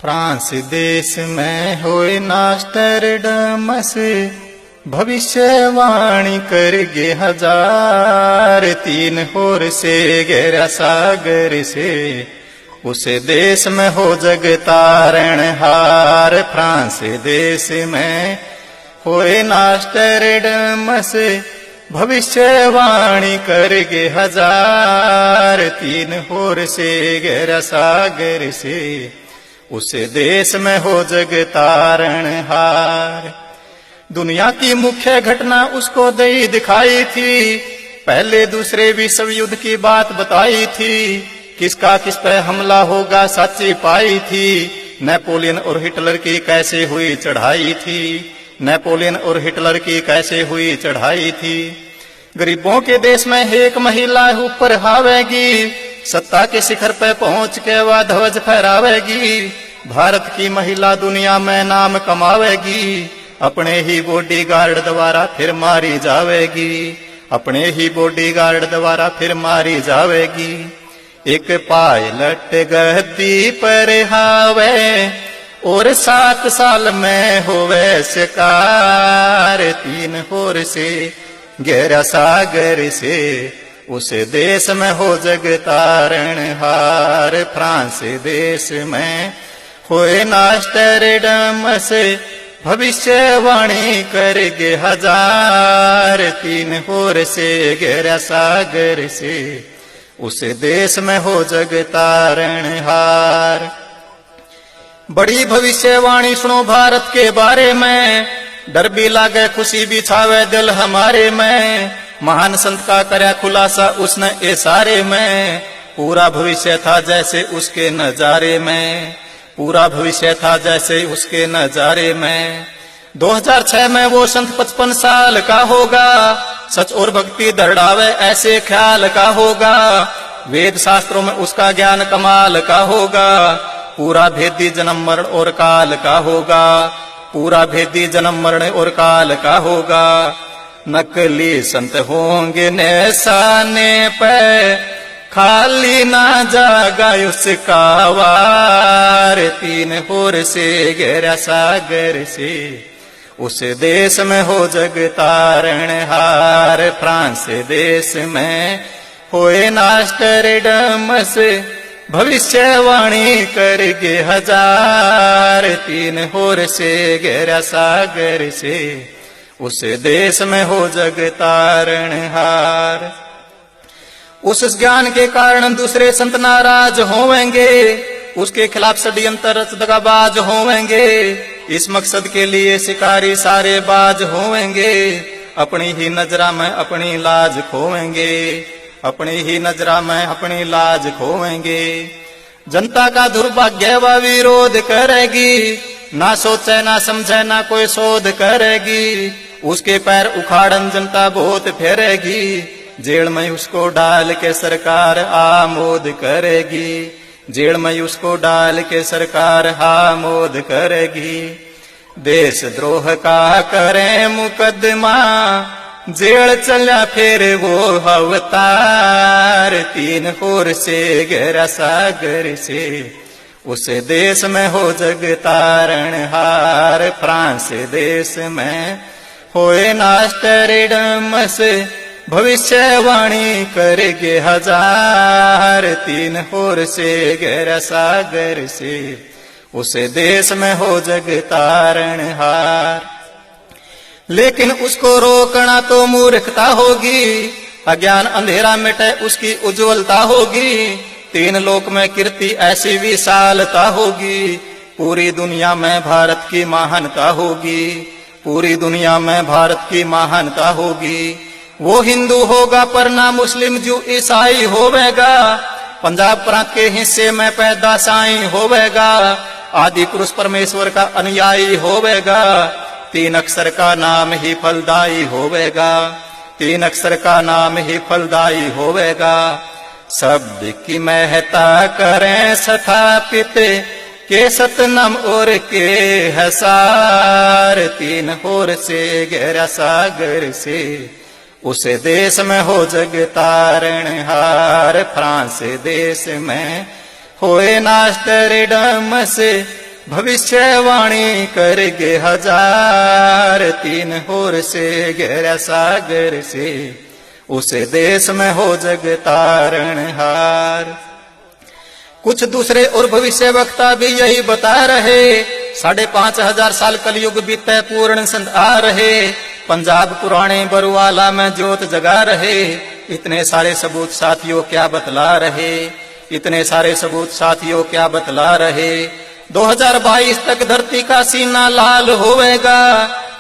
France देश में होए नास्टरडमस, भविष्यवाणी करगे हजार। तीन होर से गहरा सागर से, उस देश में हो जग तारण हार। फ्रांस देश में होए नास्टरडमस, भविष्यवाणी करगे हजार। तीन होर से गहरा सागर से, उस देश में हो जग तारण हार। दुनिया की मुख्य घटना उसको दई दिखाई थी, पहले दूसरे विश्व युद्ध की बात बताई थी। किसका किस पे हमला होगा सच्ची पाई थी, नेपोलियन और हिटलर की कैसे हुई चढ़ाई थी। नेपोलियन और हिटलर की कैसे हुई चढ़ाई थी। गरीबों के देश में एक महिला ऊपर हावेगी, सत्ता के शिखर पे पहुंच के वह ध्वज फहरावेगी। भारत की महिला दुनिया में नाम कमावेगी, अपने ही बॉडीगार्ड द्वारा फिर मारी जावेगी। अपने ही बॉडीगार्ड द्वारा फिर मारी जावेगी। एक पायलट गद्दी पर हावे, और 7 साल में होवे शिकार। तीन होर से गहरा सागर से, उस देश में हो जग तारण हार। फ्रांस देश में होए नास्टरडमस, भविष्यवाणी करगे हजार। तीन होर से गहरा सागर से, उस देश में हो जग तारण हार। बड़ी भविष्यवाणी सुनो भारत के बारे में, डर भी लागे खुशी भी छावे दिल हमारे में। महान संत का करया खुलासा उसने इशारे में, पूरा भविष्य था जैसे उसके नजारे में। पूरा भविष्य था जैसे उसके नजारे में। 2006 में वो संत 55 साल का होगा, सच और भक्ति दर्ड़ावे ऐसे ख्याल का होगा। वेद शास्त्रों में उसका ज्ञान कमाल का होगा, पूरा भेदी जन्म मरण और काल का होगा। पूरा भेदी जन्म मरण और काल का होगा। नकली संत होंगे निशाने पे, खाली ना जागा उसका वार। तीन होर से गहरा सागर से, उस देश में हो जग तारण हार। फ्रांस देश में होए नास्टरडमस, भविष्यवाणी करगे हजार। तीन होर से गहरा सागर से, उस देश में हो जग तारण हार। उस ज्ञान के कारण दूसरे संत नाराज होवेंगे, उसके खिलाफ षड्यंत्र दगाबाज होवेंगे। इस मकसद के लिए शिकारी सारे बाज होवेंगे, अपनी ही नजरा में अपनी लाज खोवेंगे। अपनी ही नजरा में अपनी लाज खोवेंगे। जनता का दुर्भाग्य व विरोध करेगी, ना सोचे ना समझे ना कोई शोध करेगी। उसके पैर उखाड़न जनता बहुत फेरेगी, जेल में उसको डाल के सरकार आमोद करेगी। जेल में उसको डाल के सरकार आमोद करेगी। देशद्रोह का करे मुकदमा, जेल चला फिर वो अवतार। तीन होर से गहरा सागर से, उस देश में हो जग तारण हार। फ्रांस देश में होए नास्टरडमस, भविष्यवाणी करगे हजार। तीन होर से गहरा सागर से, उस देश में हो जग तारण हार। लेकिन उसको रोकना तो मूर्खता होगी, अज्ञान अंधेरा मिटे उसकी उज्जवलता होगी। तीन लोक में कीर्ति ऐसी विशालता होगी, पूरी दुनिया में भारत की महानता होगी। पूरी दुनिया में भारत की महानता होगी। वो हिंदू होगा पर ना मुस्लिम जू ईसाई होवेगा, पंजाब प्रांत के हिस्से में पैदा साई होवेगा। आदि पुरुष परमेश्वर का अनुयायी होवेगा, तीन अक्षर का नाम ही फलदायी होवेगा। तीन अक्षर का नाम ही फलदायी होवेगा। शब्द की महता करें स्थापित, के सतनम और के हसार। तीन होर से गहरा सागर से, उस देश में हो जग तारण हार। फ्रांस देश में होए नास्टरडमस, भविष्यवाणी करगे हजार, तीन होर से गहरा सागर से, उस देश में हो जग तारणहार। कुछ दूसरे और भविष्य वक्ता भी यही बता रहे, 5,500 साल कलयुग बीते पूर्ण संत आ रहे, पंजाब पुराने बरुवाला में ज्योत जगा रहे। इतने सारे सबूत साथियों क्या बतला रहे, इतने सारे सबूत साथियों क्या बतला रहे। 2022 तक धरती का सीना लाल होवेगा,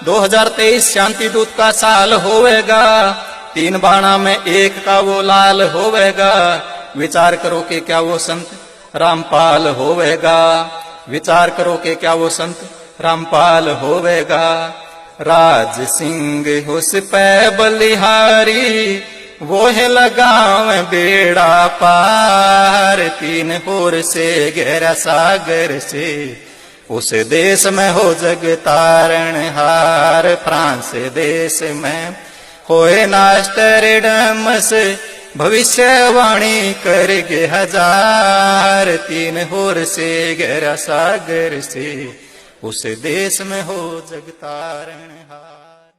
2023 शांति दूत का साल होवेगा, 3 बाणा में एक का वो लाल होवेगा। विचार करो कि क्या वो संत रामपाल होवेगा, विचार करो कि क्या वो संत रामपाल होवेगा। राज सिंह उस पे बलिहारी, वो है लगाव बेड़ा पार, 3 होर से गहरा सागर से, उस देश में हो जग तारणहार। फ्रांस देश में होए नास्टरडमस, भविष्यवाणी करगे हजार, 3 होर से गहरा सागर से, उस देश में हो जग तारणहार।